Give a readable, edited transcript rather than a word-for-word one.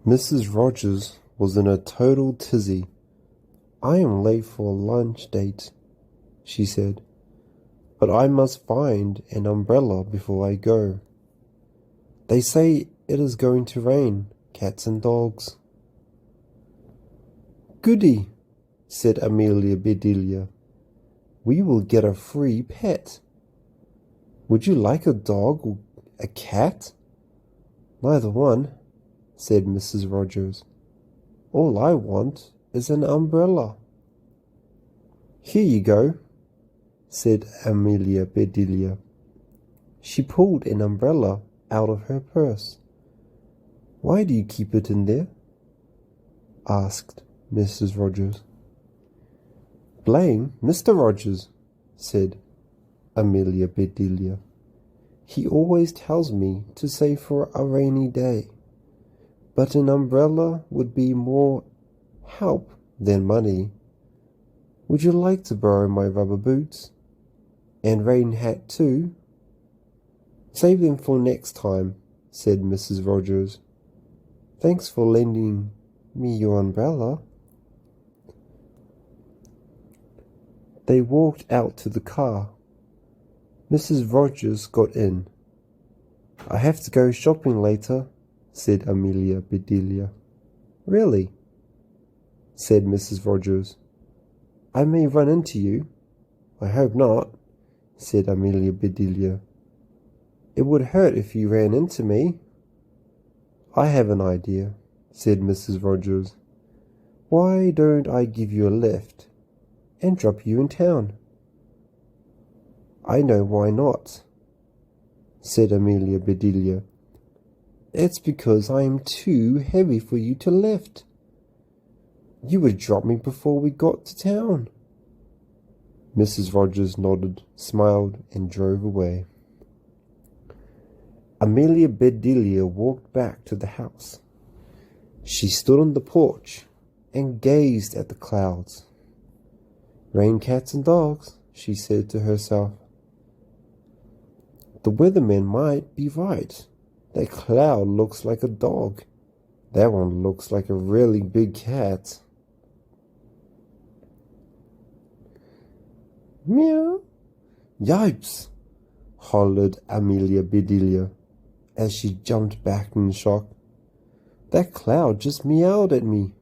Mrs. Rogers was in a total tizzy. "I am late for a lunch date," she said, "but I must find an umbrella before I go. They say it is going to rain, cats and dogs." "Goody," said Amelia Bedelia. "We will get a free pet. Would you like a dog or a cat?" "Neither one," said Mrs. Rogers. "All I want is an umbrella." "Here you go," said Amelia Bedelia. She pulled an umbrella out of her purse. "Why do you keep it in there?" asked Mrs. Rogers. "Blame Mr. Rogers," said Amelia Bedelia. "He always tells me to save for a rainy day, but an umbrella would be more help than money. Would you like to borrow my rubber boots? And rain hat too?" "Save them for next time," said Mrs. Rogers. "Thanks for lending me your umbrella." They walked out to the car. Mrs. Rogers got in. "I have to go shopping later," said Amelia Bedelia. "Really?" said Mrs. Rogers. "I may run into you." "I hope not," said Amelia Bedelia. "It would hurt if you ran into me." "I have an idea," said Mrs. Rogers. "Why don't I give you a lift and drop you in town?" "I know why not," said Amelia Bedelia. "It's because I am too heavy for you to lift. You would drop me before we got to town." Mrs. Rogers nodded, smiled, and drove away. Amelia Bedelia walked back to the house. She stood on the porch and gazed at the clouds. "Rain, cats, and dogs," she said to herself. "The weatherman might be right. That cloud looks like a dog. That one looks like a really big cat." "Meow! Yipes!" hollered Amelia Bedelia as she jumped back in shock. "That cloud just meowed at me."